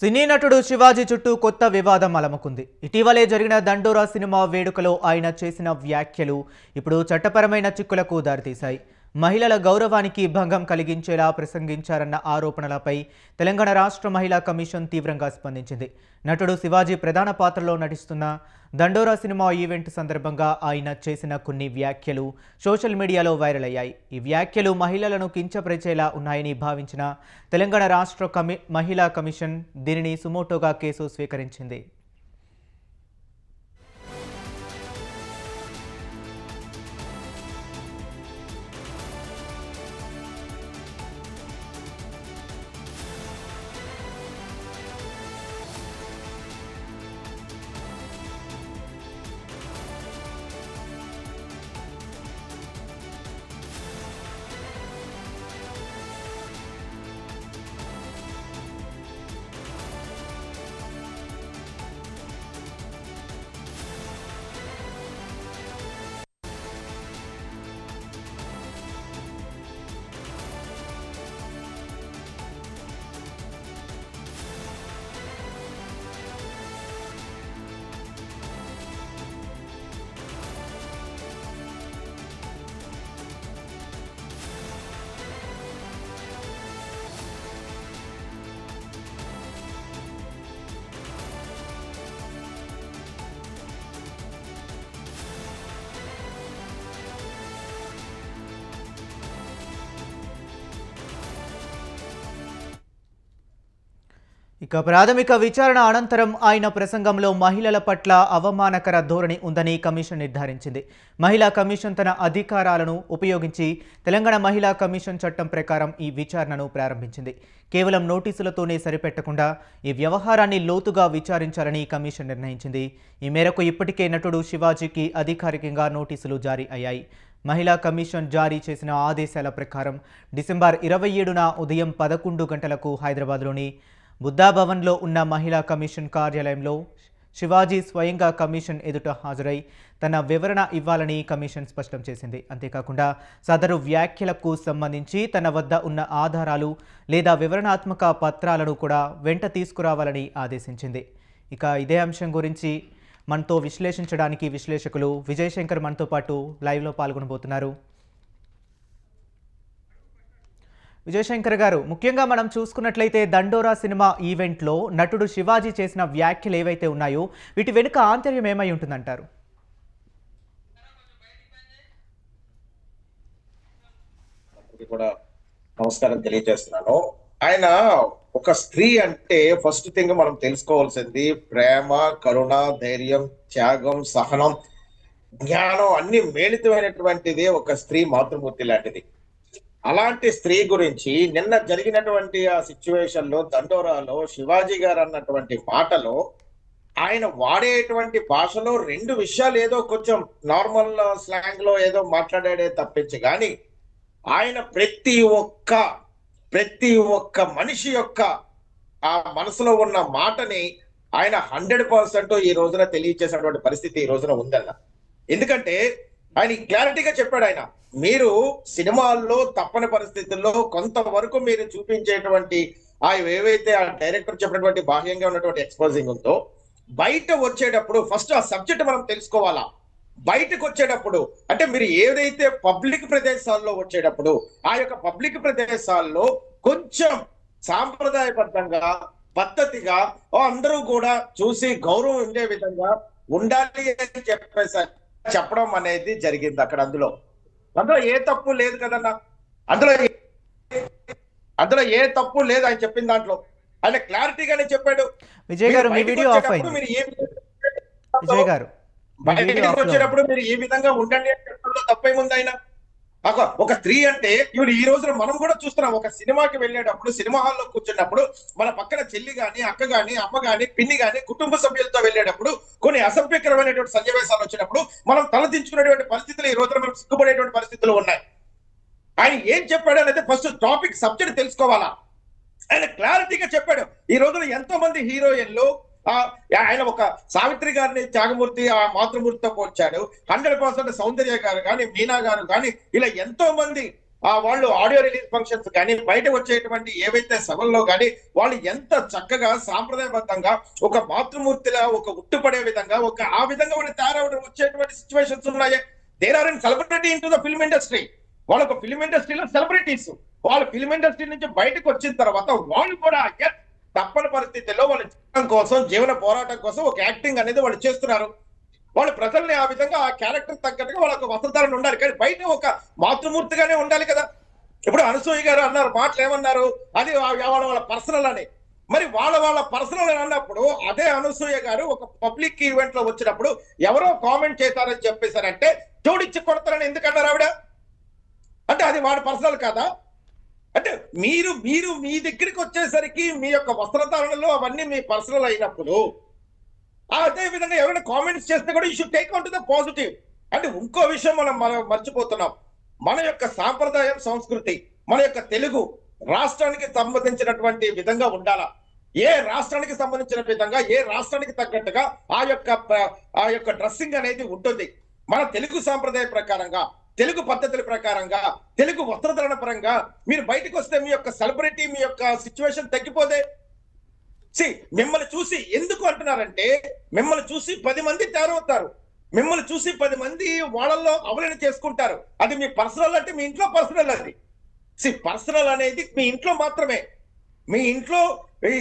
సినీ నటుడు శివాజీ చుట్టూ కొత్త వివాదం అలముకుంది. ఇటీవలే జరిగిన దండోరా సినిమా వేడుకలో ఆయన చేసిన వ్యాఖ్యలు ఇప్పుడు చట్టపరమైన చిక్కులకు దారితీశాయి. మహిళల గౌరవానికి భంగం కలిగించేలా ప్రసంగించారన్న ఆరోపణలపై తెలంగాణ రాష్ట్ర మహిళా కమిషన్ తీవ్రంగా స్పందించింది. నటుడు శివాజీ ప్రధాన పాత్రలో నటిస్తున్న దండోరా సినిమా ఈవెంట్ సందర్భంగా ఆయన చేసిన కొన్ని వ్యాఖ్యలు సోషల్ మీడియాలో వైరల్ అయ్యాయి. ఈ వ్యాఖ్యలు మహిళలను కించపరిచేలా ఉన్నాయని భావించిన తెలంగాణ రాష్ట్ర మహిళా కమిషన్ దీనిని సుమోటోగా కేసు స్వీకరించింది. ఇక ప్రాథమిక విచారణ అనంతరం ఆయన ప్రసంగంలో మహిళల పట్ల అవమానకర ధోరణి ఉందని కమిషన్ నిర్ధారించింది. మహిళా కమిషన్ తన అధికారాలను ఉపయోగించి తెలంగాణ మహిళా కమిషన్ చట్టం ప్రకారం ఈ విచారణను ప్రారంభించింది. కేవలం నోటీసులతోనే సరిపెట్టకుండా ఈ వ్యవహారాన్ని లోతుగా విచారించాలని కమిషన్ నిర్ణయించింది. ఈ మేరకు ఇప్పటికే నటుడు శివాజీకి అధికారికంగా నోటీసులు జారీ అయ్యాయి. మహిళా కమిషన్ జారీ చేసిన ఆదేశాల ప్రకారం డిసెంబర్ 27న ఉదయం 11 గంటలకు హైదరాబాద్లోని బుద్ధాభవన్లో ఉన్న మహిళా కమిషన్ కార్యాలయంలో శివాజీ స్వయంగా కమిషన్ ఎదుట హాజరై తన వివరణ ఇవ్వాలని కమిషన్ స్పష్టం చేసింది. అంతేకాకుండా సదరు వ్యాఖ్యలకు సంబంధించి తన వద్ద ఉన్న ఆధారాలు లేదా వివరణాత్మక పత్రాలను కూడా వెంట తీసుకురావాలని ఆదేశించింది. ఇక ఇదే అంశం గురించి మనతో విశ్లేషించడానికి విశ్లేషకులు విజయ్ శంకర్ మనతో పాటు లైవ్లో పాల్గొనబోతున్నారు. విజయశంకర్ గారు, ముఖ్యంగా మనం చూసుకున్నట్లయితే దండోరా సినిమా ఈవెంట్లో నటుడు శివాజీ చేసిన వ్యాఖ్యలు ఏవైతే ఉన్నాయో వీటి వెనుక ఆంతర్యం ఏమై ఉంటుందంటారు? కూడా నమస్కారం తెలియజేస్తున్నాను. ఆయన ఒక స్త్రీ అంటే ఫస్ట్ థింగ్ మనం తెలుసుకోవాల్సింది ప్రేమ, కరుణ, ధైర్యం, త్యాగం, సహనం, జ్ఞానం అన్ని మేళితమైనటువంటిది ఒక స్త్రీ మాతృమూర్తి లాంటిది. అలాంటి స్త్రీ గురించి నిన్న జరిగినటువంటి ఆ సిచ్యువేషన్ లో దండోరాలో శివాజీ గారు అన్నటువంటి మాటలో ఆయన వాడేటువంటి భాషలో రెండు విషయాలు ఏదో కొంచెం నార్మల్ స్లాంగ్ లో ఏదో మాట్లాడాడే తప్పించి కానీ ఆయన ప్రతి ఒక్క మనిషి యొక్క ఆ మనసులో ఉన్న మాటని ఆయన 100% ఈ రోజున తెలియచేసినటువంటి పరిస్థితి ఈ రోజున ఉందన్న. ఎందుకంటే ఆయన క్లారిటీగా చెప్పాడు. ఆయన మీరు సినిమాల్లో తప్పని పరిస్థితుల్లో కొంతవరకు మీరు చూపించేటువంటి ఏవైతే ఆ డైరెక్టర్ చెప్పినటువంటి బాహ్యంగా ఉన్నటువంటి ఎక్స్పోజింగ్ ఉందో బయట వచ్చేటప్పుడు ఫస్ట్ ఆ సబ్జెక్ట్ మనం తెలుసుకోవాలా. బయటకు వచ్చేటప్పుడు అంటే మీరు ఏదైతే పబ్లిక్ ప్రదేశాల్లో వచ్చేటప్పుడు ఆ యొక్క పబ్లిక్ ప్రదేశాల్లో కొంచెం సాంప్రదాయబద్ధంగా పద్ధతిగా అందరూ కూడా చూసి గౌరవం ఉండే విధంగా ఉండాలి అని చెప్పడం అనేది జరిగింది అక్కడ. అందులో ఏ తప్పు లేదు కదన్నా, అందులో ఏ తప్పు లేదు ఆయన చెప్పిన దాంట్లో. ఆయన క్లారిటీగానే చెప్పాడు. విజయ్ గారు, మీ వీడియో ఆఫ్ అయింది. విజయ్ గారు, బయటకు వచ్చేటప్పుడు మీరు ఏ విధంగా ఉండండి అని చెప్పడంలో తప్పేముంది? ఆయన ఒక స్త్రీ అంటే ఇప్పుడు ఈ రోజున మనం కూడా చూస్తున్నాం. ఒక సినిమాకి వెళ్ళేటప్పుడు సినిమా హాల్లో కూర్చున్నప్పుడు మన పక్కన చెల్లి గాని, అక్క గాని, అమ్మ గాని, పిన్ని గాని, కుటుంబ సభ్యులతో వెళ్ళేటప్పుడు కొన్ని అసభ్యకరమైనటువంటి సన్నివేశాలు వచ్చినప్పుడు మనం తలదించుకునేటువంటి పరిస్థితులు ఈ రోజున మనం సిగ్గుపడేటువంటి పరిస్థితులు ఉన్నాయి. ఆయన ఏం చెప్పాడు అనేది ఫస్ట్ టాపిక్ సబ్జెక్ట్ తెలుసుకోవాలా. ఆయన క్లారిటీగా చెప్పాడు. ఈ రోజున ఎంతో మంది హీరోయిన్లు ఆయన ఒక సావిత్రి గారిని త్యాగమూర్తి ఆ మాతృమూర్తితో పోల్చాడు. 100% సౌందర్య గారు కానీ, మీనా గారు కానీ, ఇలా ఎంతో మంది వాళ్ళు ఆడియో రిలీజ్ ఫంక్షన్స్ కానీ బయట వచ్చేటువంటి ఏవైతే సభల్లో కానీ వాళ్ళు ఎంత చక్కగా సాంప్రదాయబద్ధంగా ఒక మాతృమూర్తిలా ఒక ఉట్టుపడే విధంగా ఆ విధంగా వాళ్ళు తయారవడం వచ్చేటువంటి సిచ్యువేషన్స్ ఉన్నాయి. There are in celebrity in to the film industry. వాళ్ళ ఒక ఫిల్మ్ ఇండస్ట్రీలో సెలబ్రిటీస్. వాళ్ళ ఫిల్మ్ ఇండస్ట్రీ నుంచి బయటకు వచ్చిన తర్వాత వాళ్ళు కూడా తప్పని పరిస్థితుల్లో వాళ్ళ జీవనం కోసం, జీవన పోరాటం కోసం ఒక యాక్టింగ్ అనేది వాళ్ళు చేస్తున్నారు. వాళ్ళు ప్రజల్ని ఆ విధంగా ఆ క్యారెక్టర్ తగ్గట్టుగా వాళ్ళకు వస్త్రధారణ ఉండాలి, కానీ బయట ఒక మాతృమూర్తిగానే ఉండాలి కదా. ఇప్పుడు అనసూయ గారు అన్నారు, మాటలు ఏమన్నారు, అది వాళ్ళ పర్సనల్ అని. మరి వాళ్ళ పర్సనల్ అని అన్నప్పుడు అదే అనసూయ గారు ఒక పబ్లిక్ ఈవెంట్ లో వచ్చినప్పుడు ఎవరో కామెంట్ చేశారని చెప్పేశారంటే జోడిచ్చి కొడతారని ఎందుకన్నారు ఆవిడ? అంటే అది వాడి పర్సనల్ కాదా? అంటే మీరు మీ దగ్గరికి వచ్చేసరికి మీ యొక్క వస్త్రధారణలో అవన్నీ మీ పర్సనల్ అయినప్పుడు అదే విధంగా ఎవరైనా కామెంట్స్ చేస్తే కూడా you should take on to the positive. అంటే ఇంకో విషయం మనం మర్చిపోతున్నాం. మన యొక్క సాంప్రదాయం, సంస్కృతి, మన యొక్క తెలుగు రాష్ట్రానికి సంబంధించినటువంటి విధంగా ఉండాలా. ఏ రాష్ట్రానికి సంబంధించిన విధంగా, ఏ రాష్ట్రానికి తగ్గట్టుగా ఆ యొక్క డ్రెస్సింగ్ అనేది ఉంటుంది. మన తెలుగు సాంప్రదాయ ప్రకారంగా, తెలుగు పద్ధతుల ప్రకారంగా, తెలుగు వస్త్రధారణ పరంగా మీరు బయటకు వస్తే మీ యొక్క సెలబ్రిటీ, మీ యొక్క సిచ్యువేషన్ తగ్గిపోతే. మిమ్మల్ని చూసి ఎందుకు అంటున్నారంటే, మిమ్మల్ని చూసి 10 మంది తయారవుతారు, మిమ్మల్ని చూసి 10 మంది వాళ్ళల్లో అవలన చేసుకుంటారు. అది మీ పర్సనల్ అంటే మీ ఇంట్లో పర్సనల్. అది పర్సనల్ అనేది మీ ఇంట్లో మాత్రమే. మీ ఇంట్లో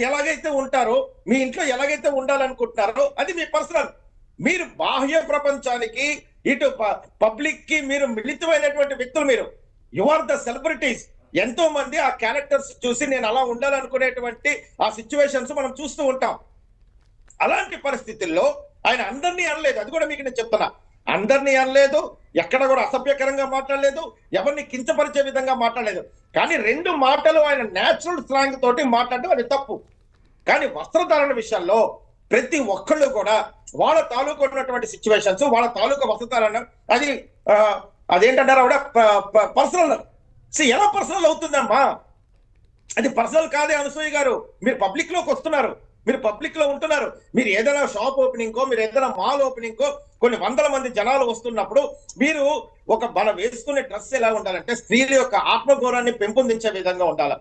ఎలాగైతే ఉంటారో, మీ ఇంట్లో ఎలాగైతే ఉండాలనుకుంటున్నారో అది మీ పర్సనల్. మీరు బాహ్య ప్రపంచానికి, ఇటు పబ్లిక్ కి మీరు మిళితమైనటువంటి వ్యక్తులు. మీరు యు ఆర్ ద సెలబ్రిటీస్. ఎంతో మంది ఆ క్యారెక్టర్స్ చూసి నేను అలా ఉండాలనుకునేటువంటి ఆ సిచ్యువేషన్స్ మనం చూస్తూ ఉంటాం. అలాంటి పరిస్థితుల్లో ఆయన అందరినీ అనలేదు. అది కూడా మీకు నేను చెప్తున్నా, అందరినీ అనలేదు, ఎక్కడ కూడా అసభ్యకరంగా మాట్లాడలేదు, ఎవరిని కించపరిచే విధంగా మాట్లాడలేదు. కానీ 2 మాటలు ఆయన నేచురల్ స్లాంగ్ తోటి మాట్లాడడం అది తప్పు. కానీ వస్త్రధారణ విషయంలో ప్రతి ఒక్కళ్ళు కూడా వాళ్ళ తాలూకు ఉన్నటువంటి సిచ్యువేషన్స్, వాళ్ళ తాలూకా వస్త్రధారణ అదేంటంటారు ఆవిడ పర్సనల్. ఎలా పర్సనల్ అవుతుందమ్మా? అది పర్సనల్ కాదే అనసూయ గారు. మీరు పబ్లిక్ లోకి వస్తున్నారు, మీరు పబ్లిక్ లో ఉంటున్నారు. మీరు ఏదైనా షాప్ ఓపెనింగ్ కో, మీరు ఏదైనా మాల్ ఓపెనింగ్ కో కొన్ని వందల మంది జనాలు వస్తున్నప్పుడు మీరు మనం వేసుకునే డ్రెస్ ఎలా ఉండాలంటే స్త్రీల యొక్క ఆత్మగౌరవాన్ని పెంపొందించే విధంగా ఉండాలి,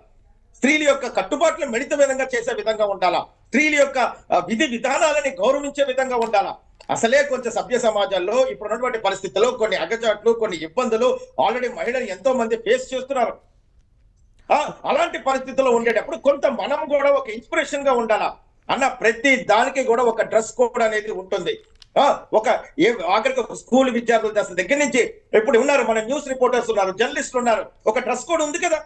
స్త్రీల యొక్క కట్టుబాట్ల మెడిత విధంగా చేసే విధంగా ఉండాలా, స్త్రీల యొక్క విధి విధానాలని గౌరవించే విధంగా ఉండాలా. అసలే కొంచెం సభ్య సమాజాల్లో ఇప్పుడున్నటువంటి పరిస్థితుల్లో కొన్ని అగచాట్లు, కొన్ని ఇబ్బందులు ఆల్రెడీ మహిళలు ఎంతో మంది ఫేస్ చేస్తున్నారు. అలాంటి పరిస్థితుల్లో ఉండేటప్పుడు కొంత మనం కూడా ఒక ఇన్స్పిరేషన్ గా ఉండాలా అన్న ప్రతి దానికి కూడా ఒక డ్రెస్ కోడ్ అనేది ఉంటుంది. ఆఖరికి ఒక స్కూల్ విద్యార్థుల దశ దగ్గర నుంచి ఇప్పుడు ఉన్నారు, మన న్యూస్ రిపోర్టర్స్ ఉన్నారు, జర్నలిస్టులు ఉన్నారు. ఒక డ్రెస్ కోడ్ ఉంది కదా.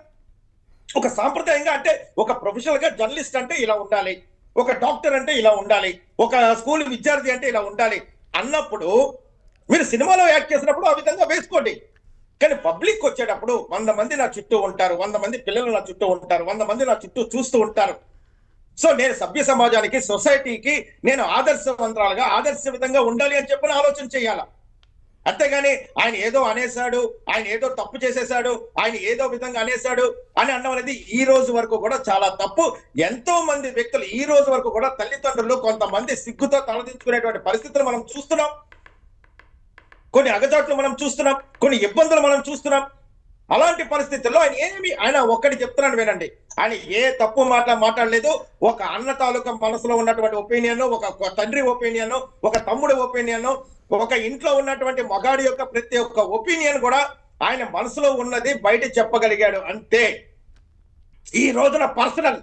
ఒక సాంప్రదాయంగా అంటే ఒక ప్రొఫెషనల్ గా జర్నలిస్ట్ అంటే ఇలా ఉండాలి, ఒక డాక్టర్ అంటే ఇలా ఉండాలి, ఒక స్కూల్ విద్యార్థి అంటే ఇలా ఉండాలి అన్నప్పుడు మీరు సినిమాలో యాక్ట్ చేసినప్పుడు ఆ విధంగా వేసుకోండి. కానీ పబ్లిక్ వచ్చేటప్పుడు 100 మంది నా చుట్టూ ఉంటారు, 100 మంది పిల్లలు నా చుట్టూ ఉంటారు, 100 మంది నా చుట్టూ చూస్తూ ఉంటారు. సో నేను సభ్య సమాజానికి, సొసైటీకి నేను ఆదర్శవంతరాలుగా, ఆదర్శ విధంగా ఉండాలి అని చెప్పిన ఆలోచన చేయాలా. అంతేగాని ఆయన ఏదో అనేశాడు, ఆయన ఏదో తప్పు చేసేశాడు, ఆయన ఏదో విధంగా అనేశాడు అని అనడం అనేది ఈ రోజు వరకు కూడా చాలా తప్పు. ఎంతో మంది వ్యక్తులు ఈ రోజు వరకు కూడా తల్లిదండ్రులు కొంతమంది సిగ్గుతో తలదించుకునేటువంటి పరిస్థితులు మనం చూస్తున్నాం, కొన్ని అగచాట్లు మనం చూస్తున్నాం, కొన్ని ఇబ్బందులు మనం చూస్తున్నాం. అలాంటి పరిస్థితుల్లో ఆయన ఒక్కటి చెప్తున్నాను వినండి, ఆయన ఏ తప్పు మాట్లాడలేదు. ఒక అన్న తాలూకా మనసులో ఉన్నటువంటి ఒపీనియన్, ఒక తండ్రి ఒపీనియన్, ఒక తమ్ముడి ఒపీనియన్, ఒక ఇంట్లో ఉన్నటువంటి మగాడి యొక్క ప్రతి ఒక్క ఒపీనియన్ కూడా ఆయన మనసులో ఉన్నది బయట చెప్పగలిగాడు అంతే. ఈ రోజున పర్సనల్,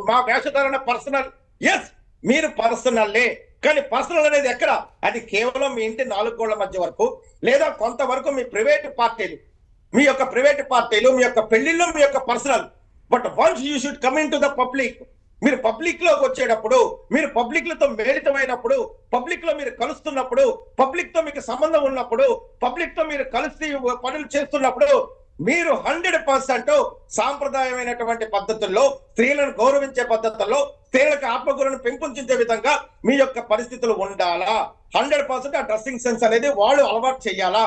మా వేషధారణ పర్సనల్. ఎస్, మీరు పర్సనల్లే, కానీ పర్సనల్ అనేది ఎక్కడ? అది కేవలం మీ ఇంటి 4 గోళ్ల మధ్య వరకు, లేదా కొంతవరకు మీ ప్రైవేట్ పార్టీలు, మీ యొక్క ప్రైవేట్ పార్టీలు, మీ యొక్క పెళ్లిళ్ళు, మీ యొక్క personal. But once you should come in to the public. మీరు పబ్లిక్ లోకి వచ్చేటప్పుడు, మీరు పబ్లిక్ లతో మేళితమైనప్పుడు, పబ్లిక్ లో మీరు కలుస్తున్నప్పుడు, పబ్లిక్ తో మీకు సంబంధం ఉన్నప్పుడు, పబ్లిక్ తో మీరు కలిసి పనులు చేస్తున్నప్పుడు మీరు 100% సాంప్రదాయమైనటువంటి పద్ధతుల్లో, స్త్రీలను గౌరవించే పద్ధతుల్లో, స్త్రీలకు ఆత్మగౌరవాన్ని పెంపొందించే విధంగా మీ యొక్క పరిస్థితులు ఉండాలా. 100% ఆ డ్రెస్సింగ్ సెన్స్ అనేది వాళ్ళు అలవాటు చేయాలా.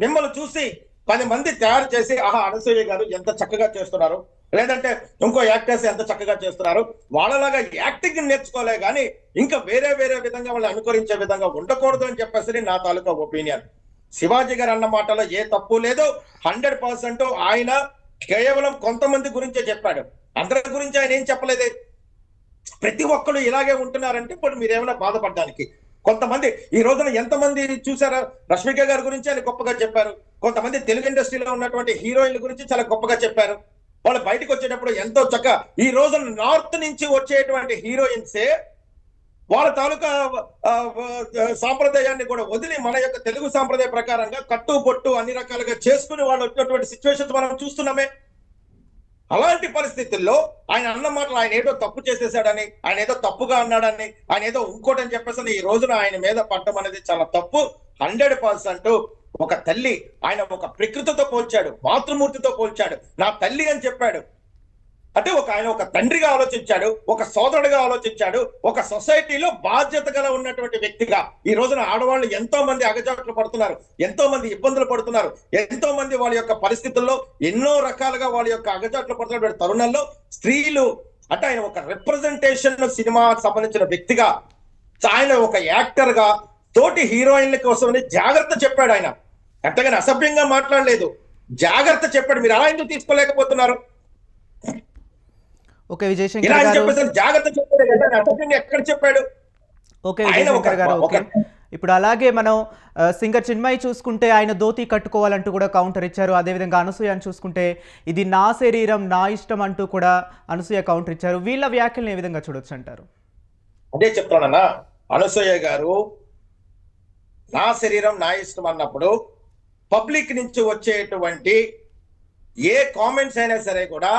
మిమ్మల్ని చూసి 10 మంది తయారు చేసి అనసూయ గారు ఎంత చక్కగా చేస్తున్నారు, లేదంటే ఇంకో యాక్టర్స్ ఎంత చక్కగా చేస్తున్నారు, వాళ్ళలాగా యాక్టింగ్ నేర్చుకోలే కానీ ఇంకా వేరే విధంగా వాళ్ళు అనుకరించే విధంగా ఉండకూడదు అని చెప్పేసి నా తాలూకా ఒపీనియన్. శివాజీ గారు అన్న మాటలో ఏ తప్పు లేదు. 100% ఆయన కేవలం కొంతమంది గురించే చెప్పాడు, అందరి గురించి ఆయన ఏం చెప్పలేదే. ప్రతి ఒక్కరు ఇలాగే ఉంటున్నారంటే ఇప్పుడు మీరేమైనా బాధపడడానికి. కొంతమంది ఈ రోజున ఎంతమంది చూసారా, రష్మిక గారి గురించి ఆయన గొప్పగా చెప్పారు. కొంతమంది తెలుగు ఇండస్ట్రీలో ఉన్నటువంటి హీరోయిన్ల గురించి చాలా గొప్పగా చెప్పారు. వాళ్ళు బయటకు వచ్చేటప్పుడు ఎంతో చక్కగా, ఈ రోజున నార్త్ నుంచి వచ్చేటువంటి హీరోయిన్సే వాళ్ళ తాలూకా సాంప్రదాయాన్ని కూడా వదిలి మన యొక్క తెలుగు సాంప్రదాయ ప్రకారంగా కట్టు బొట్టు అన్ని రకాలుగా చేసుకుని వాళ్ళు వచ్చినటువంటి సిచ్యువేషన్స్ మనం చూస్తున్నామే. అలాంటి పరిస్థితుల్లో ఆయన అన్న మాటలు ఆయన ఏదో తప్పు చేసేసాడని, ఆయన ఏదో తప్పుగా అన్నాడని, ఆయన ఏదో ఇంకోటని చెప్పేసి ఈ రోజున ఆయన మీద పడటం అనేది చాలా తప్పు. 100% ఒక తల్లి, ఆయన ఒక ప్రకృతితో పోల్చాడు, మాతృమూర్తితో పోల్చాడు, నా తల్లి అని చెప్పాడు. అంటే ఆయన ఒక తండ్రిగా ఆలోచించాడు, ఒక సోదరుడిగా ఆలోచించాడు, ఒక సొసైటీలో బాధ్యత గల ఉన్నటువంటి వ్యక్తిగా. ఈ రోజున ఆడవాళ్ళు ఎంతో మంది అగచాట్లు పడుతున్నారు, ఎంతో మంది ఇబ్బందులు పడుతున్నారు, ఎంతో మంది వాళ్ళ యొక్క పరిస్థితుల్లో ఎన్నో రకాలుగా వాళ్ళ యొక్క అగచాట్లు పడుతున్న తరుణంలో స్త్రీలు అంటే ఆయన ఒక రిప్రజెంటేషన్ సినిమా సంబంధించిన వ్యక్తిగా, ఆయన ఒక యాక్టర్ గా తోటి హీరోయిన్ల కోసం జాగ్రత్త చెప్పాడు. ఆయన అంతగాని అసభ్యంగా మాట్లాడలేదు, జాగ్రత్త చెప్పాడు. మీరు అలా ఎందుకు తీసుకోలేకపోతున్నారు? ఓకే విజయశంకర్ గారు, జాగ్రత్త చెప్పాడు కదా, అసభ్యంగా ఎక్కడ చెప్పాడు? ఓకే విజయశంకర్ గారు, ఓకే. ఇప్పుడు అలాగే మనం సింగర్ చిన్మయి చూసుకుంటే ఆయన ధోతి కట్టుకోవాలంటూ కూడా కౌంటర్ ఇచ్చారు. అదేవిధంగా అనసూయని చూసుకుంటే ఇది నా శరీరం నా ఇష్టం అంటూ కూడా అనసూయ కౌంటర్ ఇచ్చారు. వీళ్ళ వ్యాఖ్యలను ఏ విధంగా చూడొచ్చు అంటారు? అదే చెప్తానన్నా, అనసూయ గారు నా శరీరం నా ఇష్టం అన్నప్పుడు పబ్లిక్ నుంచి వచ్చేటువంటి ఏ కామెంట్స్ అయినా సరే కూడా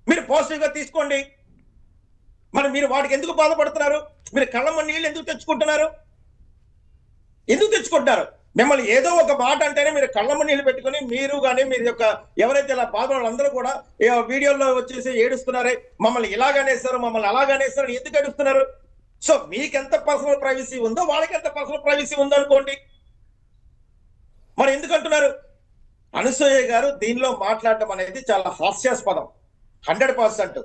మీరు పాజిటివ్ గా తీసుకోండి. మరి మీరు వాటికి ఎందుకు బాధపడుతున్నారు? మీరు కళ్ళమ్మ నీళ్ళు ఎందుకు తెచ్చుకుంటున్నారు? ఎందుకు తెచ్చుకుంటున్నారు? మిమ్మల్ని ఏదో ఒక మాట అంటేనే మీరు కళ్ళమ్మ నీళ్ళు పెట్టుకుని మీరు కానీ మీరు యొక్క ఎవరైతే ఇలా బాధ వాళ్ళందరూ కూడా వీడియోలో వచ్చేసి ఏడుస్తున్నారే, మమ్మల్ని ఇలాగనేస్తారు, మమ్మల్ని అలాగనేస్తారు, ఎందుకు ఏడుస్తున్నారు? సో మీకు ఎంత పర్సనల్ ప్రైవసీ ఉందో వాళ్ళకి ఎంత పర్సనల్ ప్రైవసీ ఉందో అనుకోండి. మరి ఎందుకు అంటున్నారు? అనసూయ గారు దీనిలో మాట్లాడటం అనేది చాలా హాస్యాస్పదం. 100%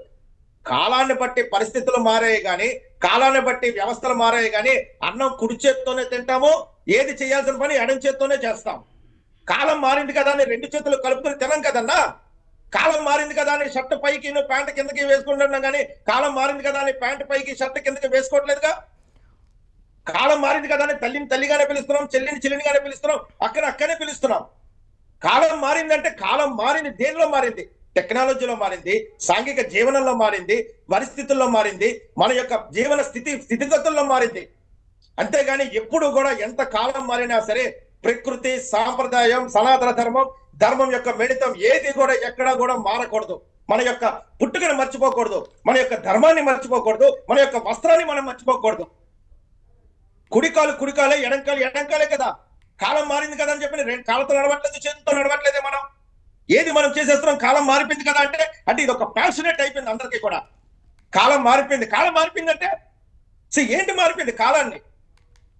కాలాన్ని బట్టి పరిస్థితులు మారాయి కానీ, కాలాన్ని బట్టి వ్యవస్థలు మారాయి కానీ, అన్నం కుడి చేత్తోనే తింటాము, ఏది చేయాల్సిన పని ఎడం చేత్తోనే చేస్తాం. కాలం మారింది కదా అని 2 చేతులు కలుపుకొని తినం కదన్నా. కాలం మారింది కదా అని షర్ట్ పైకి ప్యాంట్ కిందకి వేసుకుంటున్నాం కానీ, కాలం మారింది కదా అని ప్యాంట్ పైకి షర్ట్ కిందకి వేసుకోవట్లేదుగా. కాలం మారింది కదా అని తల్లిని తల్లిగానే పిలుస్తున్నాం, చెల్లిని చెల్లినిగానే పిలుస్తున్నాం, అక్కనే పిలుస్తున్నాం. కాలం మారిందంటే కాలం మారింది, దేనిలో మారింది? టెక్నాలజీలో మారింది, సాంఘిక జీవనంలో మారింది, పరిస్థితుల్లో మారింది, మన యొక్క జీవన స్థితిగతుల్లో మారింది. అంతేగాని ఎప్పుడు కూడా ఎంత కాలం మారినా సరే ప్రకృతి, సాంప్రదాయం, సనాతన ధర్మం యొక్క మెడితం ఏది కూడా ఎక్కడా కూడా మారకూడదు. మన యొక్క పుట్టుకను మర్చిపోకూడదు, మన యొక్క ధర్మాన్ని మర్చిపోకూడదు, మన యొక్క వస్త్రాన్ని మనం మర్చిపోకూడదు. కుడికాలే, ఎడంకాలే కదా. కాలం మారింది కదా అని చెప్పి 2 కాళ్ళతో నడవట్లేదు, చేతులతో నడవట్లేదే. మనం ఏది మనం చేసేస్తున్నాం? కాలం మారిపోయింది కదా అంటే ఇది ఒక ప్యాషనేట్ అయిపోయింది అందరికీ కూడా. కాలం మారిపోయిందంటే ఏంటి మారిపోయింది?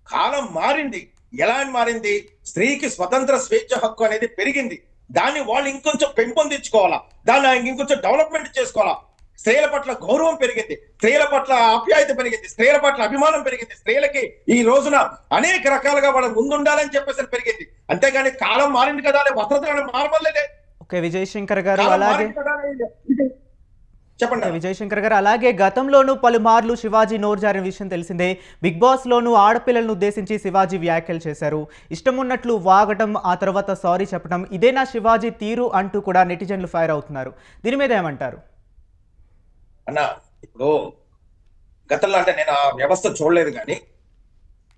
కాలం మారింది. ఎలా మారింది? స్త్రీకి స్వతంత్ర స్వేచ్ఛ హక్కు అనేది పెరిగింది. దాన్ని వాళ్ళు ఇంకొంచెం పెంపొందించుకోవాలా, దాన్ని ఇంకొంచెం డెవలప్మెంట్ చేసుకోవాలా. స్త్రీల పట్ల గౌరవం పెరిగింది, స్త్రీల పట్ల ఆప్యాయత పెరిగింది, స్త్రీల పట్ల అభిమానం పెరిగింది. స్త్రీలకి ఈ రోజున అనేక రకాలుగా వాళ్ళ ముందుండాలని చెప్పేసి పెరిగింది. అంతేగాని కాలం మారింది కదా అని వస్త్రధారణ మారమలేదే. ఓకే విజయశంకర్ గారు, అలాగే చెప్పండి విజయశంకర్ గారు, అలాగే గతంలోనూ పలుమార్లు శివాజీ నోరు జారిన విషయం తెలిసిందే. బిగ్ బాస్ లోనూ ఆడపిల్లలను ఉద్దేశించి శివాజీ వ్యాఖ్యలు చేశారు. ఇష్టం ఉన్నట్లు వాగటం, ఆ తర్వాత సారీ చెప్పడం, ఇదేనా శివాజీ తీరు అంటూ కూడా నెటిజన్లు ఫైర్ అవుతున్నారు. దీని మీద ఏమంటారు అన్న? ఇప్పుడు గతంలో అంటే నేను ఆ వ్యవస్థ చూడలేదు కానీ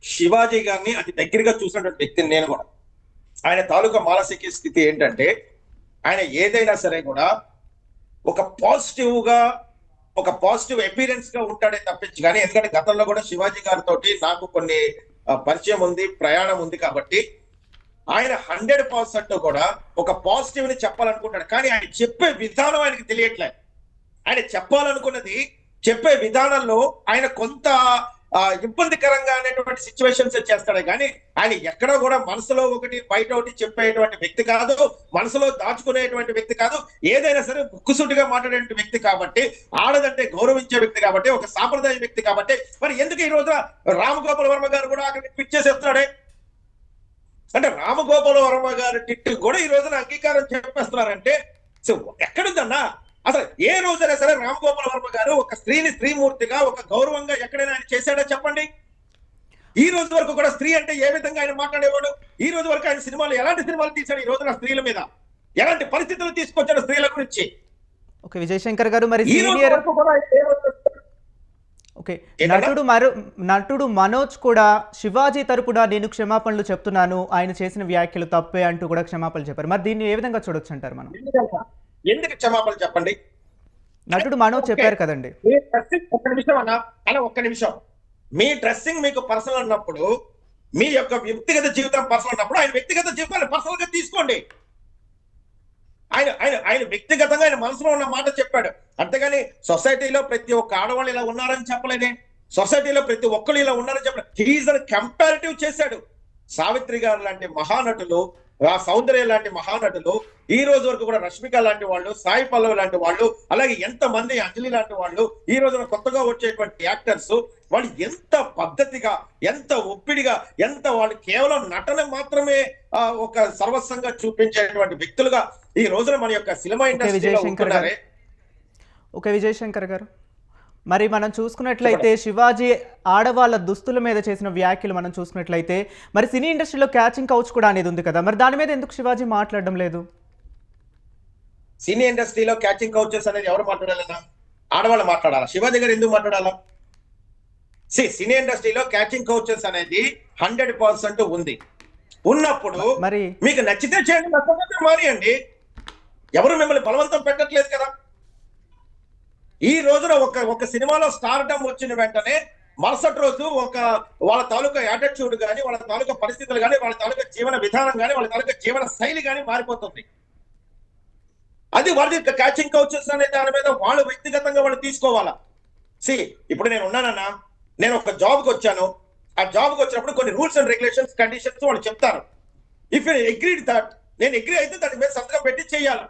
శివాజీ గారిని అతి దగ్గరగా చూసినటువంటి వ్యక్తిని నేను కూడా. ఆయన తాలూకా మానసిక స్థితి ఏంటంటే ఆయన ఏదైనా సరే కూడా ఒక పాజిటివ్ అపీరెన్స్ గా ఉంటాడే తప్పించి కానీ, ఎందుకంటే గతంలో కూడా శివాజీ గారితో నాకు కొన్ని పరిచయం ఉంది, ప్రయాణం ఉంది కాబట్టి ఆయన 100% కూడా ఒక పాజిటివ్ ని చెప్పాలనుకుంటాడు. కానీ ఆయన చెప్పే విధానం ఆయనకి తెలియట్లేదు. ఆయన చెప్పాలనుకున్నది చెప్పే విధానంలో ఆయన కొంత ఇబ్బందికరంగా అనేటువంటి సిచ్యువేషన్స్ చేస్తాడే కానీ ఆయన ఎక్కడో కూడా మనసులో ఒకటి బయట ఒకటి చెప్పేటువంటి వ్యక్తి కాదు, మనసులో దాచుకునేటువంటి వ్యక్తి కాదు. ఏదైనా సరే ముక్కుసూటిగా మాట్లాడే వ్యక్తి కాబట్టి, ఆడదంటే గౌరవించే వ్యక్తి కాబట్టి, ఒక సాంప్రదాయ వ్యక్తి కాబట్టి, మరి ఎందుకు ఈ రోజున రామ్ గోపాల్ వర్మ గారు కూడా అక్కడ పిక్ చేసేస్తున్నాడే? అంటే రామగోపాల వర్మ గారి టిట్టు కూడా ఈ రోజున అంగీకారం చెప్పేస్తున్నారంటే సో ఎక్కడుందన్నా? అసలు ఏ రోజైనా సరే రామగోపాల వర్మ గారు ఒక స్త్రీని స్త్రీమూర్తిగా ఒక గౌరవంగా ఎక్కడైనా ఆయన చేశాడో చెప్పండి. ఈ రోజు వరకు కూడా స్త్రీ అంటే ఏ విధంగా ఆయన మాట్లాడేవాడు? ఈ రోజు వరకు ఆయన సినిమాలు ఎలాంటి సినిమాలు తీశాడు? ఈ రోజున స్త్రీల మీద ఎలాంటి పరిస్థితులు తీసుకొచ్చాడు స్త్రీల గురించి? ఓకే విజయశంకర్ గారు, మరి ఈ రోజు సీనియర్ వరకు కూడా ఆయన ఏ రోజు- ఓకే ఏంటన్నా? నటుడు మనోజ్ కూడా శివాజీ తరపున నేను క్షమాపణలు చెప్తున్నాను, ఆయన చేసిన వ్యాఖ్యలు తప్పే అంటూ కూడా క్షమాపణలు చెప్పారు. మరి దీన్ని ఏ విధంగా చూడొచ్చు అంటారు మనం? ఎందుకు క్షమాపణ చెప్పండి? నటుడు మనోజ్ చెప్పారు కదండి. మీ డ్రెస్సింగ్ ఒక్క నిమిషం అలా ఒక్క నిమిషం. మీ డ్రెస్సింగ్ మీకు పర్సనల్ అన్నప్పుడు, మీ యొక్క వ్యక్తిగత జీవితం పర్సనల్ అన్నప్పుడు ఆయన వ్యక్తిగత జీవితాన్ని పర్సనల్ గా తీసుకోండి. ఆయన ఆయన ఆయన వ్యక్తిగతంగా ఆయన మనసులో ఉన్న మాట చెప్పాడు. అంతేగాని సొసైటీలో ప్రతి ఒక్క ఆడవాళ్ళు ఇలా ఉన్నారని చెప్పలేదే. సొసైటీలో ప్రతి ఒక్కరు ఇలా ఉన్నారని చెప్పలేదు. హీఈస్ కంపారిటివ్ చేశాడు. సావిత్రి గారు లాంటి మహానటులు, ఆ సౌందర్య లాంటి మహానటులు, ఈ రోజు వరకు కూడా రష్మిక లాంటి వాళ్ళు, సాయి పల్లవి లాంటి వాళ్ళు, అలాగే ఎంత మంది అంజలి లాంటి వాళ్ళు, ఈ రోజున కొత్తగా వచ్చేటువంటి యాక్టర్స్, వాళ్ళు ఎంత పద్ధతిగా, ఎంత ఒప్పిడిగా, ఎంత వాళ్ళు కేవలం నటన మాత్రమే ఒక సర్వస్వంగా చూపించేటువంటి వ్యక్తులుగా ఈ రోజున మన యొక్క సినిమా ఇండస్ట్రీలో ఉంటున్నారే. ఓకే విజయశంకర్ గారు, మరి మనం చూసుకున్నట్లయితే శివాజీ ఆడవాళ్ళ దుస్తుల మీద చేసిన వ్యాఖ్యలు మనం చూసుకున్నట్లయితే మరి సినీ ఇండస్ట్రీలో క్యాచింగ్ కౌచ్ కూడా అనేది ఉంది కదా, మరి దాని మీద ఎందుకు శివాజీ మాట్లాడడం లేదు? సినీ ఇండస్ట్రీలో క్యాచింగ్ కౌచెస్ అనేది ఎవరు మాట్లాడాలన్నా? ఆడవాళ్ళు మాట్లాడాలా? శివాజీ గారు ఎందుకు మాట్లాడాలా? సినీ ఇండస్ట్రీలో క్యాచింగ్ కౌచెస్ అనేది 100% ఉంది. ఉన్నప్పుడు మరి మీకు నచ్చితే చేయండి, నచ్చకపోతే మానేయండి. ఎవరు మిమ్మల్ని బలవంతం పెట్టట్లేదు కదా. ఈ రోజున ఒక సినిమాలో స్టార్డమ్ వచ్చిన వెంటనే మరుసటి రోజు వాళ్ళ తాలూకా యాటిట్యూడ్ కానీ, వాళ్ళ తాలూకా పరిస్థితులు కానీ, వాళ్ళ తాలూకా జీవన విధానం కానీ, వాళ్ళ తాలూకా జీవన శైలి కానీ మారిపోతుంది. అది వాళ్ళ క్యాచింగ్ కౌచెస్ అనే దాని మీద వాళ్ళు వ్యక్తిగతంగా వాళ్ళు తీసుకోవాలా. ఇప్పుడు నేను ఉన్నానన్నా, నేను ఒక జాబ్కి వచ్చాను. ఆ జాబ్కి వచ్చినప్పుడు కొన్ని రూల్స్ అండ్ రెగ్యులేషన్స్, కండిషన్స్ వాళ్ళు చెప్తారు. ఇఫ్ యూ అగ్రీడ్ దట్, నేను అగ్రీ అయితే దాని మీద సంతకం పెట్టి చేయాలి.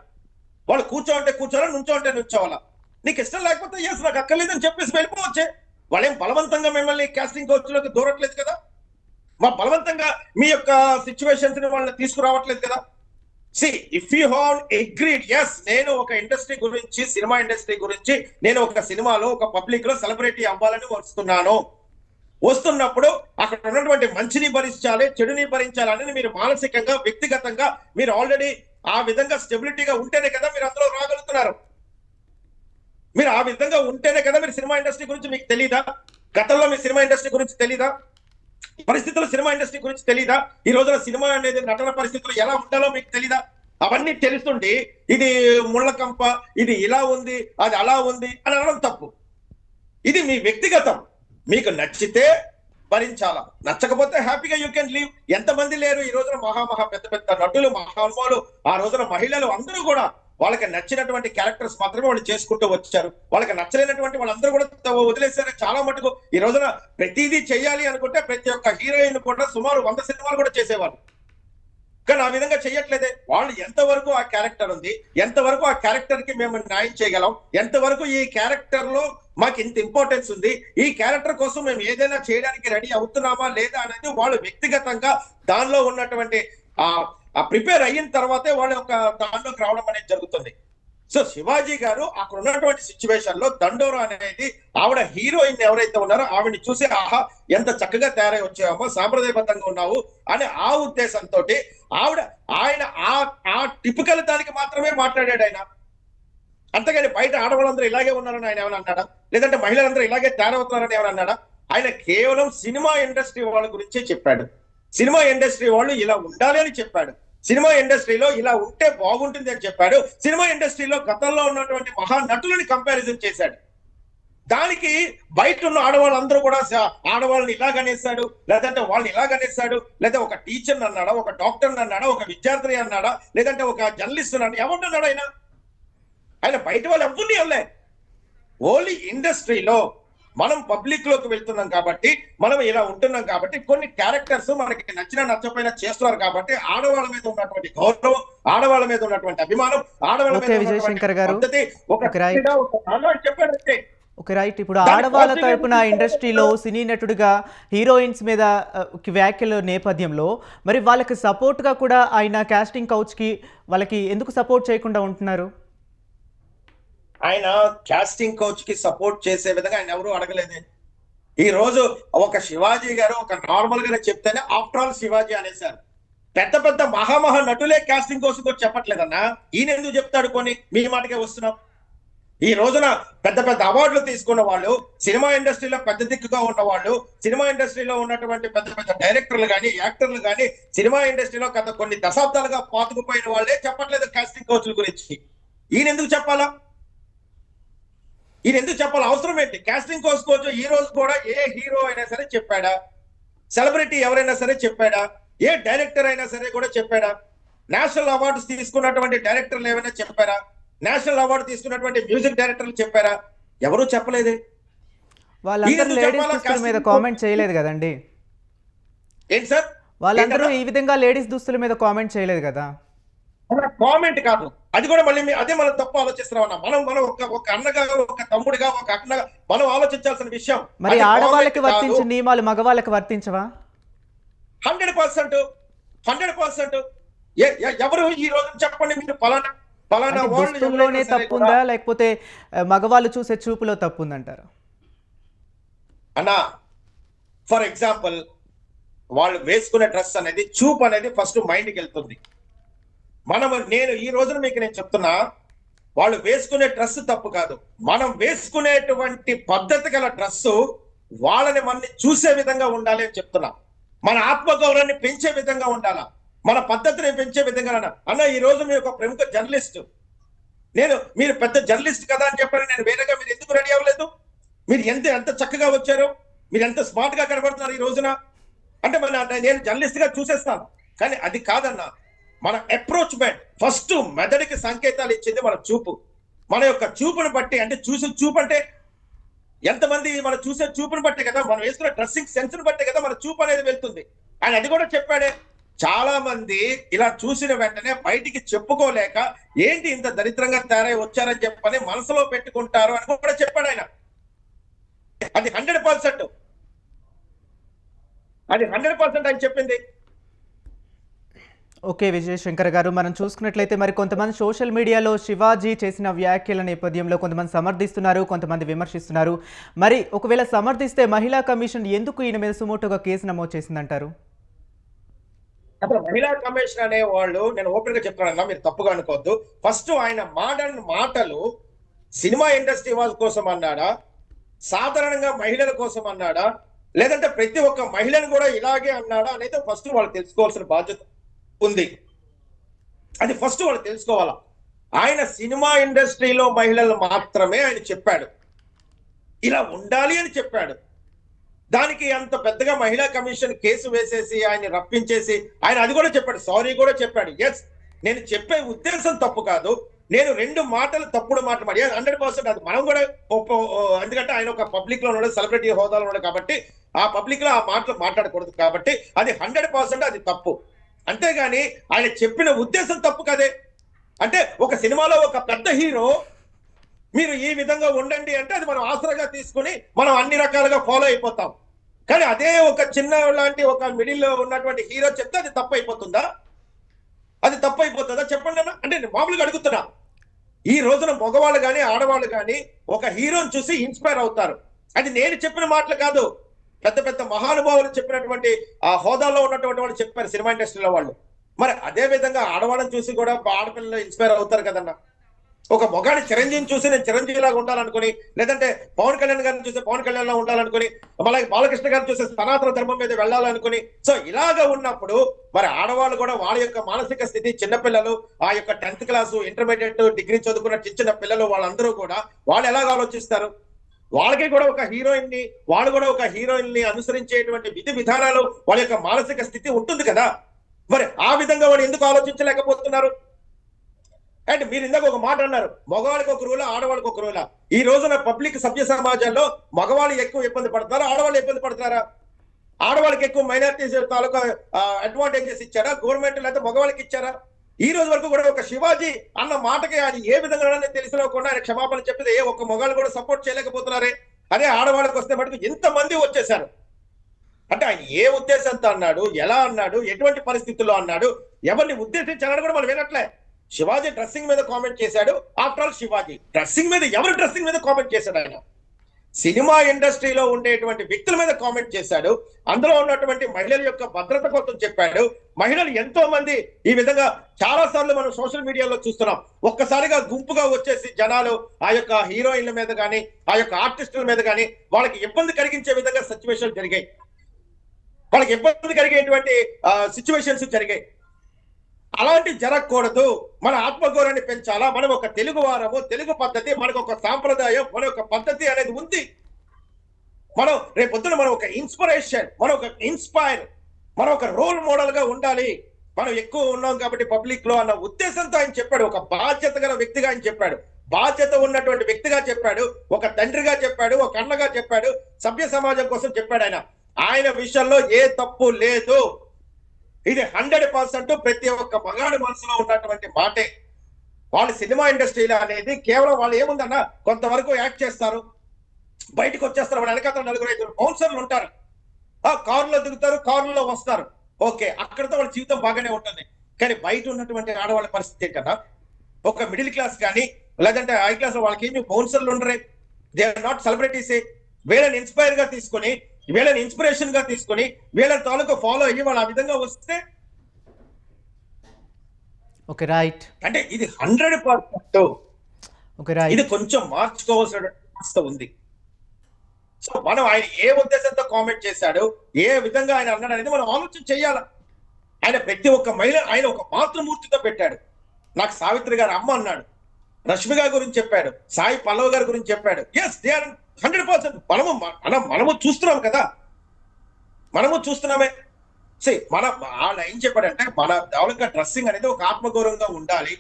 వాళ్ళు కూర్చోంటే కూర్చోవాలా, నుంచోంటే నుంచోవాలా. నీకు ఇష్టం లేకపోతే ఎస్ నాకు అక్కర్లేదని చెప్పేసి వెళ్ళిపోవచ్చే. వాళ్ళేం బలవంతంగా మిమ్మల్ని కాస్టింగ్ కౌచ్లోకి దూరట్లేదు కదా. బలవంతంగా మీ యొక్క సిచ్యువేషన్స్ ని వాళ్ళని తీసుకురావట్లేదు కదా. If you have agreed, yes నేను ఒక ఇండస్ట్రీ గురించి, సినిమా ఇండస్ట్రీ గురించి, నేను ఒక సినిమాలో ఒక పబ్లిక్ లో సెలబ్రిటీ అవ్వాలని వస్తున్నప్పుడు అక్కడ ఉన్నటువంటి మంచిని భరించాలి, చెడుని భరించాలని మీరు మానసికంగా, వ్యక్తిగతంగా మీరు ఆల్రెడీ ఆ విధంగా స్టెబిలిటీగా ఉంటేనే కదా మీరు అందులో రాగలుగుతున్నారు. మీరు ఆ విధంగా ఉంటేనే కదా మీరు సినిమా ఇండస్ట్రీ గురించి మీకు తెలీదా? గతంలో మీ సినిమా ఇండస్ట్రీ గురించి తెలీదా? పరిస్థితులు సినిమా ఇండస్ట్రీ గురించి తెలీదా? ఈ రోజున సినిమా అనేది నటన పరిస్థితులు ఎలా ఉండాలో మీకు తెలీదా? అవన్నీ తెలుస్తుండి ఇది ముళ్ళకంప, ఇది ఇలా ఉంది, అది అలా ఉంది అని అనడం తప్పు. ఇది మీ వ్యక్తిగతం. మీకు నచ్చితే భరించాలా, నచ్చకపోతే హ్యాపీగా యూ కెన్ లీవ్. ఎంతమంది లేరు ఈ రోజున మహా పెద్ద పెద్ద నటులు, మహానుభావులు, ఆ రోజున మహిళలు అందరూ కూడా వాళ్ళకి నచ్చినటువంటి క్యారెక్టర్స్ మాత్రమే వాళ్ళు చేసుకుంటూ వచ్చారు. వాళ్ళకి నచ్చలేనటువంటి వాళ్ళందరూ కూడా వదిలేశారు. చాలా మటుకు ఈ రోజున ప్రతిదీ చెయ్యాలి అనుకుంటే ప్రతి ఒక్క హీరోయిన్ కూడా సుమారు 100 సినిమాలు కూడా చేసేవాళ్ళు. కానీ ఆ విధంగా చెయ్యట్లేదే. వాళ్ళు ఎంతవరకు ఆ క్యారెక్టర్ ఉంది, ఎంతవరకు ఆ క్యారెక్టర్ కి మేము న్యాయం చేయగలం, ఎంతవరకు ఈ క్యారెక్టర్ లో మాకు ఇంత ఇంపార్టెన్స్ ఉంది, ఈ క్యారెక్టర్ కోసం మేము ఏదైనా చేయడానికి రెడీ అవుతున్నామా లేదా అనేది వాళ్ళు వ్యక్తిగతంగా దానిలో ఉన్నటువంటి ఆ ప్రిపేర్ అయిన తర్వాతే వాళ్ళ యొక్క దాంట్లోకి రావడం అనేది జరుగుతుంది. శివాజీ గారు అక్కడ ఉన్నటువంటి సిచ్యువేషన్ లో దండోరా అనేది ఆవిడ హీరోయిన్ ఎవరైతే ఉన్నారో ఆవిడని చూసి ఆహా ఎంత చక్కగా తయారై వచ్చామో, సాంప్రదాయబద్ధంగా ఉన్నావు అనే ఆ ఉద్దేశంతో ఆయన ఆ టిపికల్ దానికి మాత్రమే మాట్లాడాడు ఆయన. అంతేగాని బయట ఆడవాళ్ళందరూ ఇలాగే ఉన్నారని ఆయన ఏమైనా అన్నాడా? లేదంటే మహిళలందరూ ఇలాగే తయారవుతున్నారని ఏమైనా అన్నాడా? ఆయన కేవలం సినిమా ఇండస్ట్రీ వాళ్ళ గురించే చెప్పాడు. సినిమా ఇండస్ట్రీ వాళ్ళు ఇలా ఉండాలి అని చెప్పాడు. సినిమా ఇండస్ట్రీలో ఇలా ఉంటే బాగుంటుంది అని చెప్పాడు. సినిమా ఇండస్ట్రీలో గతంలో ఉన్నటువంటి మహానటులని కంపారిజన్ చేశాడు. దానికి బయట ఉన్న ఆడవాళ్ళందరూ కూడా ఆడవాళ్ళని ఇలాగనేసాడు, లేదంటే వాళ్ళని ఇలాగనేసాడు, లేదా ఒక టీచర్ అన్నాడా, ఒక డాక్టర్ అన్నాడా, ఒక విద్యార్థి అన్నాడా, లేదంటే ఒక జర్నలిస్ట్ అన్నాడు, ఎవరున్నాడు ఆయన బయట వాళ్ళు ఎవరిని వెళ్ళే. ఓన్లీ ఇండస్ట్రీలో మనం పబ్లిక్ లోకి వెళ్తున్నాం కాబట్టి, మనం ఇలా ఉంటున్నాం కాబట్టి, కొన్ని క్యారెక్టర్స్ మనకి నచ్చినా నచ్చపోయినా చేస్తున్నారు కాబట్టి ఆడవాళ్ళ మీద ఉన్నటువంటి గౌరవం, ఆడవాళ్ళ మీద ఉన్నటువంటి అభిమానం, ఆడవాళ్ళ మీద విజయశంకర్ గారు పద్ధతి ఒక చెప్పాడంటే ఓకే, రైట్. ఇప్పుడు దాన్ని ఆడవాళ్ళ పాజిటివ్ తరపున గా ఇండస్ట్రీలో సినీ నటుడిగా హీరోయిన్స్ మీద వ్యాఖ్యల నేపథ్యంలో మరి వాళ్ళకి సపోర్ట్గా కూడా ఆయన కాస్టింగ్ కౌచ్కి వాళ్ళకి ఎందుకు సపోర్ట్ చేయకుండా ఉంటున్నారు? ఆయన కాస్టింగ్ కోచ్ కి సపోర్ట్ చేసే విధంగా ఆయన ఎవరు అడగలేదే. ఈ రోజు ఒక శివాజీ గారు ఒక నార్మల్ గా చెప్తేనే ఆఫ్టర్ ఆల్ శివాజీ అనేసారు. పెద్ద పెద్ద మహామహా నటులే కాస్టింగ్ కోసం కూడా చెప్పట్లేదన్నా, ఈయన ఎందుకు చెప్తాడు? కొని మీ మాటకే వస్తున్నాం. ఈ రోజున పెద్ద పెద్ద అవార్డులు తీసుకున్న వాళ్ళు, సినిమా ఇండస్ట్రీలో పెద్ద దిక్కుగా ఉన్న వాళ్ళు, సినిమా ఇండస్ట్రీలో ఉన్నటువంటి పెద్ద పెద్ద డైరెక్టర్లు కానీ యాక్టర్లు కానీ, సినిమా ఇండస్ట్రీలో గత కొన్ని దశాబ్దాలుగా పాతుకుపోయిన వాళ్ళే చెప్పట్లేదు కాస్టింగ్ కోచ్ల గురించి. ఈయన ఎందుకు చెప్పాలా? ఈయన ఎందుకు చెప్పాలి? అవసరం ఏంటి? కాస్టింగ్ కోచ్ ఈ రోజు కూడా ఏ హీరో అయినా సరే చెప్పాడా? సెలబ్రిటీ ఎవరైనా సరే చెప్పాడా? ఏ డైరెక్టర్ అయినా సరే కూడా చెప్పాడా? నేషనల్ అవార్డ్స్ తీసుకున్నటువంటి డైరెక్టర్లు ఏమైనా చెప్పారా? నేషనల్ అవార్డు తీసుకున్నటువంటి మ్యూజిక్ డైరెక్టర్లు చెప్పారా? ఎవరు చెప్పలేదే. వాళ్ళందరూ లేడీస్ దుస్తుల మీద కామెంట్ చేయలేదు కదండి. ఏంటి సార్? వాళ్ళందరూ ఈ విధంగా లేడీస్ దుస్తుల మీద కామెంట్ చేయలేదు కదా. కామెంట్ కాదు అది కూడా. మళ్ళీ అదే మనం తప్పు ఆలోచిస్తున్నాం. మనం మనం ఒక అన్నగా, ఒక తమ్ముడిగా, ఒక అక్కగా మనం ఆలోచించాల్సిన విషయం. మరి ఆడవాళ్ళకి వర్తించే నియమాలు మగవాళ్ళకి వర్తించవా? 100%, 100%. ఎవరు ఈ రోజు చెప్పండి మీరు పలానా పలానా అంటే వాళ్ళు దుస్తుల్లోనే ఎవరైనా సరే కూడా. తప్పుందా లేకపోతే మగవాళ్ళు చూసే చూపులో తప్పుందంటారు? అన్నా ఫర్ ఎగ్జాంపుల్, వాళ్ళు వేసుకునే డ్రెస్ అనేది, చూపు అనేది ఫస్ట్ మైండ్కి వెళ్తుంది. నేను ఈ రోజున మీకు నేను చెప్తున్నా, వాళ్ళు వేసుకునే డ్రెస్ తప్పు కాదు. మనం వేసుకునేటువంటి పద్ధతి గల డ్రెస్ వాళ్ళని మనని చూసే విధంగా ఉండాలి అని చెప్తున్నా. మన ఆత్మగౌరవాన్ని పెంచే విధంగా ఉండాలా, మన పద్ధతిని పెంచే విధంగా. అన్న ఈ రోజు మీరు ఒక ప్రముఖ జర్నలిస్ట్, మీరు పెద్ద జర్నలిస్ట్ కదా అని చెప్పారు. నేను వేరేగా మీరు ఎందుకు రెడీ అవ్వలేదు? మీరు ఎంత చక్కగా వచ్చారు, మీరు ఎంత స్మార్ట్ గా కనబడుతున్నారు ఈ రోజున. అంటే నేను జర్నలిస్ట్ గా చూసేస్తాను, కానీ అది కాదన్నా. మన అప్రోచ్మెంట్ ఫస్ట్ మెదడుకి సంకేతాలు ఇచ్చింది మన చూపు. మన యొక్క చూపును బట్టి, అంటే చూపు అంటే ఎంతమంది మనం చూసే చూపును బట్టి కదా, మనం వేసుకున్న డ్రెస్సింగ్ సెన్స్ ను బట్టి కదా మన చూపు అనేది వెళ్తుంది. ఆయన అది కూడా చెప్పాడే. చాలా మంది ఇలా చూసిన వెంటనే బయటికి చెప్పుకోలేక ఏంటి ఇంత దరిద్రంగా తయారై వచ్చారని చెప్పని మనసులో పెట్టుకుంటారు అని కూడా చెప్పాడు ఆయన. అది 100%, అది 100% ఆయన చెప్పింది. ఓకే విజయశంకర్ గారు, మనం చూసుకున్నట్లయితే మరి కొంతమంది సోషల్ మీడియాలో శివాజీ చేసిన వ్యాఖ్యల నేపథ్యంలో కొంతమంది సమర్థిస్తున్నారు, కొంతమంది విమర్శిస్తున్నారు. మరి ఒకవేళ సమర్థిస్తే మహిళా కమిషన్ ఎందుకు ఈయన మీద సుమోటోగా కేసు నమోదు చేసిందంటారు? అసలు మహిళా కమిషన్ అనే వాళ్ళు, నేను ఓపెన్ గా చెప్తానన్నా, మీరు తప్పుగా అనుకోవద్దు. ఫస్ట్ ఆయన మాటలు సినిమా ఇండస్ట్రీ వాళ్ళ కోసం అన్నాడా, సాధారణంగా మహిళల కోసం అన్నాడా, లేదంటే ప్రతి ఒక్క మహిళను కూడా ఇలాగే అన్నాడా అనేది ఫస్ట్ వాళ్ళు తెలుసుకోవాల్సిన బాధ్యత ఉంది. అది ఫస్ట్ వాళ్ళు తెలుసుకోవాలా. ఆయన సినిమా ఇండస్ట్రీలో మహిళలు మాత్రమే ఆయన చెప్పాడు, ఇలా ఉండాలి అని చెప్పాడు. దానికి అంత పెద్దగా మహిళా కమిషన్ కేసు వేసేసి ఆయన రప్పించేసి ఆయన అది కూడా చెప్పాడు, సారీ కూడా చెప్పాడు. ఎస్, నేను చెప్పే ఉద్దేశం తప్పు కాదు, నేను 2 మాటలు తప్పుడు మాట మరి 100% అది మనం కూడా ఎందుకంటే ఆయన ఒక పబ్లిక్ లో ఉన్నాడు, సెలబ్రిటీ హోదాలో ఉన్నాడు కాబట్టి ఆ పబ్లిక్ లో ఆ మాటలు మాట్లాడకూడదు కాబట్టి అది 100% అది తప్పు. అంతేగాని ఆయన చెప్పిన ఉద్దేశం తప్పు కదే. అంటే ఒక సినిమాలో ఒక పెద్ద హీరో మీరు ఈ విధంగా ఉండండి అంటే అది మనం ఆసరాగా తీసుకుని మనం అన్ని రకాలుగా ఫాలో అయిపోతాం. కానీ అదే ఒక చిన్న లాంటి ఒక మిడిల్ లో ఉన్నటువంటి హీరో చెప్తే అది తప్పు అయిపోతుందా? అది తప్పు అయిపోతుందా చెప్పండి అన్న. అంటే నేను మామూలుగా అడుగుతున్నా. ఈ రోజున మగవాళ్ళు కానీ ఆడవాళ్ళు కానీ ఒక హీరోని చూసి ఇన్స్పైర్ అవుతారు. అది నేను చెప్పిన మాటలు కాదు, పెద్ద పెద్ద మహానుభావులు చెప్పినటువంటి ఆ హోదాలో ఉన్నటువంటి వాళ్ళు చెప్పారు సినిమా ఇండస్ట్రీలో వాళ్ళు. మరి అదే విధంగా ఆడవాళ్ళని చూసి కూడా ఆడపిల్లలు ఇన్స్పైర్ అవుతారు కదన్నా. ఒక మొగాడి చిరంజీవిని చూసి నేను చిరంజీవిలాగా ఉండాలనుకుని, లేదంటే పవన్ కళ్యాణ్ గారిని చూసి పవన్ కళ్యాణ్ లా ఉండాలనుకుని, అలాగే బాలకృష్ణ గారిని చూసి సనాతన ధర్మం మీద వెళ్ళాలనుకుని, సో ఇలాగా ఉన్నప్పుడు మరి ఆడవాళ్ళు కూడా వాళ్ళ యొక్క మానసిక స్థితి, చిన్నపిల్లలు ఆ యొక్క 10th క్లాసు ఇంటర్మీడియట్ డిగ్రీ చదువుకున్న చిన్న పిల్లలు వాళ్ళందరూ కూడా వాళ్ళు ఎలాగ ఆలోచిస్తారు? వాళ్ళకి కూడా ఒక హీరోయిన్ ని, వాళ్ళు కూడా ఒక హీరోయిన్ ని అనుసరించేటువంటి విధి విధానాలు వాళ్ళ యొక్క మానసిక స్థితి ఉంటుంది కదా. మరి ఆ విధంగా వాళ్ళు ఎందుకు ఆలోచించలేకపోతున్నారు? అండ్ మీరు ఇందాక ఒక మాట అన్నారు, మగవాళ్ళకి ఒక రూలా, ఆడవాళ్ళకి ఒక రూలా. ఈ రోజున పబ్లిక్ సభ్య సమాజంలో మగవాళ్ళు ఎక్కువ ఇబ్బంది పడుతున్నారు, ఆడవాళ్ళు ఇబ్బంది పడుతున్నారా? ఆడవాళ్ళకి ఎక్కువ మైనారిటీస్ తాలూకా అడ్వాంటేజెస్ ఇచ్చారా గవర్నమెంట్, లేకపోతే మగవాళ్ళకి ఇచ్చారా? ఈ రోజు వరకు కూడా ఒక శివాజీ అన్న మాటకి ఆయన ఏ విధంగా తెలిసినకుండా ఆయన క్షమాపణ చెప్పితే ఏ ఒక్క మొగాళ్ళు కూడా సపోర్ట్ చేయలేకపోతున్నారే. అదే ఆడవాళ్ళకి వస్తే మటుకు ఎంతమంది వచ్చేసారు. అంటే ఆయన ఏ ఉద్దేశంతో అన్నాడు, ఎలా అన్నాడు, ఎటువంటి పరిస్థితుల్లో అన్నాడు, ఎవరిని ఉద్దేశించాలని కూడా మనం వినట్లే. శివాజీ డ్రెస్సింగ్ మీద కామెంట్ చేశాడు. ఆఫ్టర్ ఆల్ శివాజీ డ్రెస్సింగ్ మీద, ఎవరి డ్రెస్సింగ్ మీద కామెంట్ చేశాడు ఆయన? సినిమా ఇండస్ట్రీలో ఉండేటువంటి వ్యక్తుల మీద కామెంట్ చేశాడు. అందులో ఉన్నటువంటి మహిళల యొక్క భద్రత కోసం చెప్పాడు. మహిళలు ఎంతో మంది ఈ విధంగా చాలా సార్లు మనం సోషల్ మీడియాలో చూస్తున్నాం. ఒక్కసారిగా గుంపుగా వచ్చేసి జనాలు ఆ యొక్క హీరోయిన్ల మీద కానీ, ఆ యొక్క ఆర్టిస్టుల మీద కానీ వాళ్ళకి ఇబ్బంది కలిగించే విధంగా సిచ్యువేషన్ జరిగాయి. వాళ్ళకి ఇబ్బంది కలిగేటువంటి సిచ్యువేషన్స్ జరిగాయి. అలాంటి జరగకూడదు. మన ఆత్మగౌరవాన్ని పెంచాలా. మనం ఒక తెలుగు వారము, తెలుగు పద్ధతి, మనకు ఒక సాంప్రదాయం, మన ఒక పద్ధతి అనేది ఉంది. మనం రేపొద్దున మనం ఒక ఇన్స్పిరేషన్, మనం ఒక ఇన్స్పైర్, మనం ఒక రోల్ మోడల్ గా ఉండాలి. మనం ఎక్కువ ఉన్నాం కాబట్టి పబ్లిక్ లో అన్న ఉద్దేశంతో ఆయన చెప్పాడు. ఒక బాధ్యత గల వ్యక్తిగా ఆయన చెప్పాడు. బాధ్యత ఉన్నటువంటి వ్యక్తిగా చెప్పాడు. ఒక తండ్రిగా చెప్పాడు, ఒక అన్నగా చెప్పాడు, సభ్య సమాజం కోసం చెప్పాడు. ఆయన విషయంలో ఏ తప్పు లేదు. ఇది 100% ప్రతి ఒక్క మగాడి మనసులో ఉన్నటువంటి మాటే. వాళ్ళు సినిమా ఇండస్ట్రీలో అనేది కేవలం వాళ్ళు ఏముందన్నా కొంతవరకు యాక్ట్ చేస్తారు, బయటకు వచ్చేస్తారు. వాళ్ళ వెనకాల 4-5 బౌన్సర్లు ఉంటారు. కారులో దిగుతారు, కారులో వస్తారు. ఓకే, అక్కడితో వాళ్ళ జీవితం బాగానే ఉంటుంది. కానీ బయట ఉన్నటువంటి ఆడవాళ్ళ పరిస్థితి ఏంటన్నా, ఒక మిడిల్ క్లాస్ కానీ లేదంటే హై క్లాస్ వాళ్ళకి ఏమి బౌన్సర్లు ఉండరే. They are not celebrities. వీళ్ళని ఇన్స్పైర్ గా తీసుకొని, వీళ్ళని ఇన్స్పిరేషన్ గా తీసుకొని, వీళ్ళ తాలూకు ఫాలో అయ్యి వాళ్ళు ఆ విధంగా వస్తే ఓకే రైట్. అంటే ఇది 100% ఓకే రైట్. ఇది కొంచెం మార్చుకోవాల్సిన ఉంది. సో మనం ఆయన ఏ ఉద్దేశంతో కామెంట్ చేశాడు, ఏ విధంగా ఆయన అన్నాడు అనేది మనం ఆలోచన చేయాలి. ఆయన ప్రతి ఒక్క మహిళ ఆయన ఒక మాతృమూర్తితో పెట్టాడు. నాకు సావిత్రి గారు అమ్మ అన్నాడు, రష్మి గారి గురించి చెప్పాడు, సాయి పల్లవ్ గారి గురించి చెప్పాడు. Yes, they are 100%. మనము చూస్తున్నాం కదా, మనము చూస్తున్నామే. మన ఆయన ఏం చెప్పాడంటే, మన డెవలప్గా డ్రెస్సింగ్ అనేది ఒక ఆత్మగౌరవంగా ఉండాలి,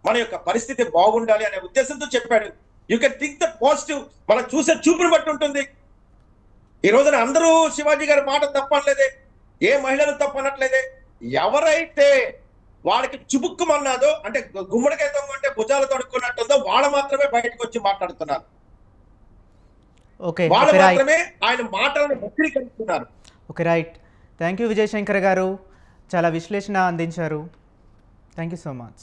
మన యొక్క పరిస్థితి బాగుండాలి అనే ఉద్దేశంతో చెప్పాడు. You can think the positive. మనం చూసే చూపుని బట్టి ఉంటుంది. ఈ రోజున అందరూ శివాజీ గారి మాట తప్పనలేదే, ఏ మహిళలు తప్పనట్లేదే. ఎవరైతే వాళ్ళకి చుబుక్కుమన్నాదో, అంటే గుమ్మడికాయ దొంగ అంటే భుజాలు తొడుక్కున్నట్టుందో వాళ్ళు మాత్రమే బయటకు వచ్చి మాట్లాడుతున్నారు. ఓకే, వాళ్ళు మాత్రమే ఆయన మాటలను వక్రీకరిస్తున్నారు. Okay right. Thank you Vijayashankar గారు, చాలా విశ్లేషణ అందించారు. Thank you so much.